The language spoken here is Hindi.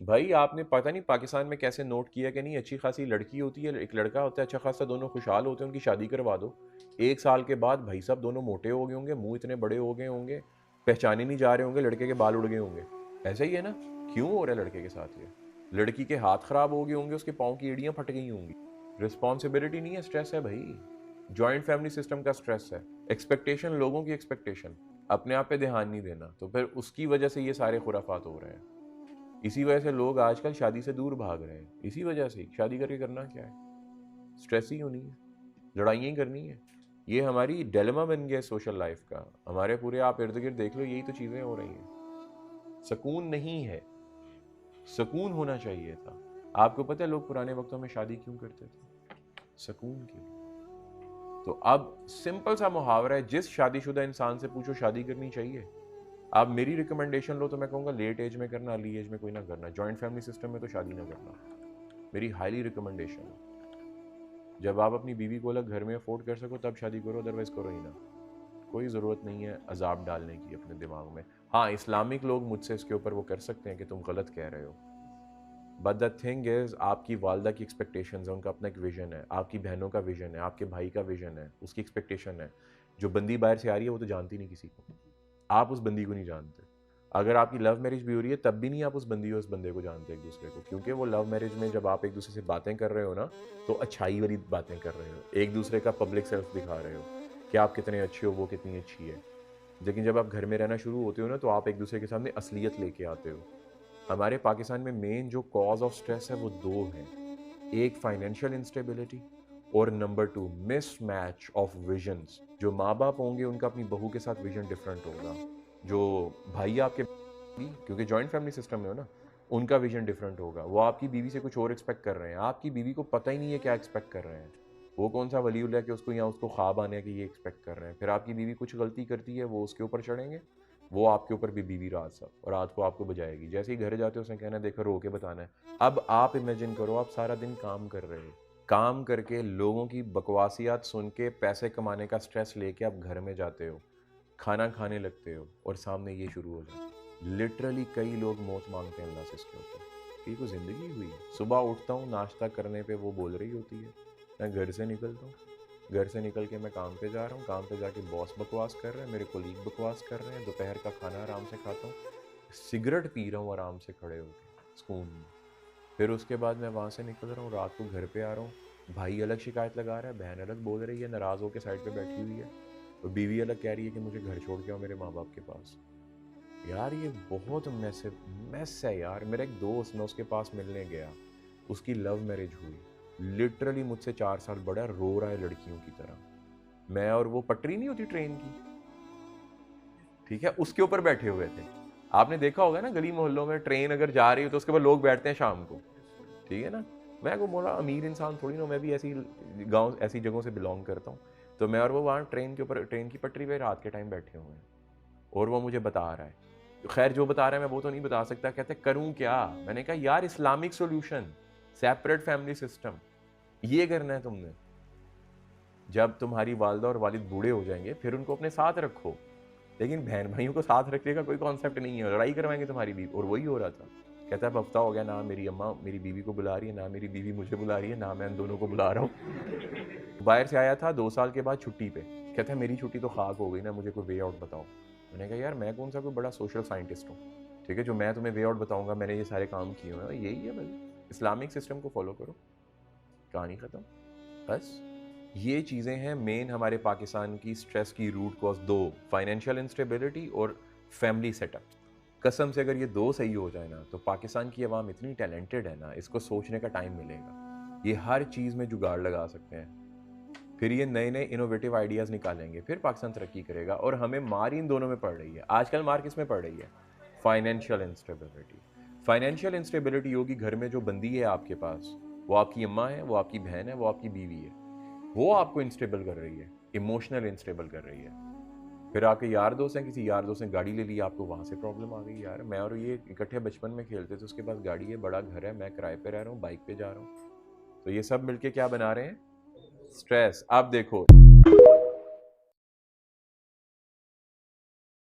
भाई आपने पता नहीं पाकिस्तान में कैसे नोट किया कि नहीं, अच्छी खासी लड़की होती है, एक लड़का होता है अच्छा खासा, दोनों खुशहाल होते हैं, उनकी शादी करवा दो। 1 साल के बाद भाई साहब दोनों मोटे हो गए होंगे, मुंह इतने बड़े हो गए होंगे, पहचाने नहीं जा रहे होंगे, लड़के के बाल उड़ गए होंगे। ऐसा ही है ना? क्यों हो रहा है लड़के के साथ ये? लड़की के हाथ खराब हो गए होंगे, उसके पाँव की एड़ियाँ फट गई होंगी। रिस्पॉन्सिबिलिटी नहीं है, स्ट्रेस है भाई। जॉइंट फैमिली सिस्टम का स्ट्रेस है, एक्सपेक्टेशन, लोगों की एक्सपेक्टेशन, अपने आप पे ध्यान नहीं देना, तो फिर उसकी वजह से ये सारे खुराफात हो रहे हैं। इसी वजह से लोग आजकल शादी से दूर भाग रहे हैं, इसी वजह से। शादी करके करना क्या है? स्ट्रेस ही होनी है, लड़ाइयाँ ही करनी है। ये हमारी डिलेमा बन गया सोशल लाइफ का। हमारे पूरे आप इर्द गिर्द देख लो, यही तो चीज़ें हो रही हैं। सुकून नहीं है, सुकून होना चाहिए था। आपको पता है लोग पुराने वक्तों में शादी क्यों करते थे? सुकून के लिए। तो अब सिंपल सा मुहावरा है, जिस शादीशुदा इंसान से पूछो शादी करनी चाहिए, आप मेरी रिकमेंडेशन लो तो मैं कहूँगा लेट एज में करना, अर्ली एज में कोई ना करना, जॉइंट फैमिली सिस्टम में तो शादी ना करना। मेरी हाईली रिकमेंडेशन है। जब आप अपनी बीवी को अलग घर में अफोर्ड कर सको तब शादी करो, अदरवाइज करो ही ना। कोई ज़रूरत नहीं है अजाब डालने की अपने दिमाग में। हाँ, इस्लामिक लोग मुझसे इसके ऊपर वो कर सकते हैं कि तुम गलत कह रहे हो, बट द थिंग इज़ आपकी वालदा की एक्सपेक्टेशंस है, उनका अपना एक विजन है, आपकी बहनों का विजन है, आपके भाई का विजन है, उसकी एक्सपेक्टेशन है। जो बंदी बाहर से आ रही है वो तो जानती नहीं किसी को, आप उस बंदी को नहीं जानते। अगर आपकी लव मैरिज भी हो रही है तब भी नहीं आप उस बंदी और उस बंदे को जानते एक दूसरे को, क्योंकि वो लव मैरिज में जब आप एक दूसरे से बातें कर रहे हो ना, तो अच्छाई वाली बातें कर रहे हो, एक दूसरे का पब्लिक सेल्फ दिखा रहे हो कि आप कितने अच्छे हो, वो कितनी अच्छी है। लेकिन जब आप घर में रहना शुरू होते हो ना, तो आप एक दूसरे के सामने असलियत लेके आते हो। हमारे पाकिस्तान में मेन जो कॉज ऑफ स्ट्रेस है वो दो हैं, एक फाइनेंशियल इंस्टेबिलिटी और number two miss match of visions. जो माँ बाप होंगे उनका अपनी बहू के साथ विजन डिफरेंट होगा, जो भाई आपके, क्योंकि जॉइंट फैमिली सिस्टम में हो ना, उनका विजन डिफरेंट होगा। वो आपकी बीवी से कुछ और एक्सपेक्ट कर रहे हैं, आपकी बीवी को पता ही नहीं है क्या एक्सपेक्ट कर रहे हैं। वो कौन सा वलीउल्लाह है कि उसको या उसको ख्वाब आने है कि ये एक्सपेक्ट कर रहे हैं। फिर आपकी बीवी कुछ गलती करती है, वो उसके ऊपर चढ़ेंगे, वो आपके ऊपर भी बीवी रात सब, और रात को आपको बजाएगी। जैसे ही घर जाते हो उसने कहना है देखो रो के बताना है। अब आप इमेजिन करो, आप सारा दिन काम कर रहे हो, काम करके लोगों की बकवासियात सुन के पैसे कमाने का स्ट्रेस लेके आप घर में जाते हो, खाना खाने लगते हो, और सामने ये शुरू हो जाता है। लिटरली कई लोग मौत मांगते हैं अल्लाह से इसके ऊपर कि कोई ज़िंदगी हुई है। सुबह उठता हूँ, नाश्ता करने पे वो बोल रही होती है, मैं घर से निकलता हूँ, घर से निकल के मैं काम पे जा रहा हूँ, काम पे जाके बॉस बकवास कर रहे हैं, मेरे कोलीग बकवास कर रहे हैं, दोपहर का खाना आराम से खाता हूँ, सिगरेट पी रहा हूँ आराम से खड़े होकर सुकून में। फिर उसके बाद मैं वहाँ से निकल रहा हूँ, रात को घर पे आ रहा हूँ, भाई अलग शिकायत लगा रहा है, बहन अलग बोल रही है, नाराज़ होकर साइड पे बैठी हुई है, और बीवी अलग कह रही है कि मुझे घर छोड़ के आओ मेरे माँ बाप के पास। यार ये बहुत मैस है यार। मेरा एक दोस्त, मैं उसके पास मिलने गया, उसकी लव मैरिज हुई, लिटरली मुझसे 4 साल बड़ा, रो रहा है लड़कियों की तरह। मैं और वो, पटरी नहीं होती ट्रेन की, ठीक है, उसके ऊपर बैठे हुए थे। आपने देखा होगा ना गली मोहल्लों में ट्रेन अगर जा रही हो तो उसके ऊपर लोग बैठते हैं शाम को, ठीक है ना। मैं को बोला अमीर इंसान थोड़ी ना, मैं भी ऐसी गांव ऐसी जगहों से बिलोंग करता हूँ। तो मैं और वो वहाँ ट्रेन के ऊपर, ट्रेन की पटरी पे रात के टाइम बैठे हुए हैं, और वो मुझे बता रहा है। खैर जो बता रहा है मैं वो तो नहीं बता सकता, कहते करूँ क्या। मैंने कहा यार Islamic solution, separate family system, ये करना है तुमने। जब तुम्हारी वालदा और वालिद बूढ़े हो जाएंगे फिर उनको अपने साथ रखो, लेकिन बहन भाइयों को साथ रखने का कोई कॉन्सेप्ट नहीं है, लड़ाई करवाएंगे तुम्हारी बीवी। और वही हो रहा था। कहता है अब हफ्ता हो गया ना मेरी अम्मा मेरी बीवी को बुला रही है, ना मेरी बीवी मुझे बुला रही है, ना मैं इन दोनों को बुला रहा हूँ। बाहर से आया था 2 साल के बाद छुट्टी पे, कहता है मेरी छुट्टी तो खाक हो गई ना, मुझे कोई वे आउट बताओ। मैंने कहा यार मैं कौन सा कोई बड़ा सोशल साइंटिस्ट हूँ, ठीक है, जो मैं तुम्हें वे आउट बताऊंगा, मैंने ये सारे काम किए हुए हैं, यही है भाई, इस्लामिक सिस्टम को फॉलो करो, कहानी ख़त्म। बस ये चीज़ें हैं मेन हमारे पाकिस्तान की स्ट्रेस की रूट कॉज, दो, फाइनेंशियल इंस्टेबिलिटी और फैमिली सेटअप। कसम से अगर ये दो सही हो जाए ना, तो पाकिस्तान की आवाम इतनी टैलेंटेड है ना, इसको सोचने का टाइम मिलेगा, ये हर चीज़ में जुगाड़ लगा सकते हैं। फिर ये नए नए इनोवेटिव आइडियाज़ निकालेंगे, फिर पाकिस्तान तरक्की करेगा। और हमें मार इन दोनों में पड़ रही है आजकल। मार किस में पड़ रही है? Financial instability. फाइनेंशियल इंस्टेबिलिटी होगी घर में, जो बंदी है आपके पास, वो आपकी अम्मा है, वो आपकी बहन है, वो आपकी बीवी है, वो आपको इंस्टेबल कर रही है, इमोशनल इंस्टेबल कर रही है। फिर आपके यार दोस्त हैं, किसी यार दोस्त ने गाड़ी ले ली, आपको वहाँ से प्रॉब्लम आ गई, यार मैं और ये इकट्ठे बचपन में खेलते थे, उसके पास गाड़ी है, बड़ा घर है, मैं किराए पे रह रहा हूँ, बाइक पे जा रहा हूँ। तो ये सब मिलके क्या बना रहे हैं? स्ट्रेस। आप देखो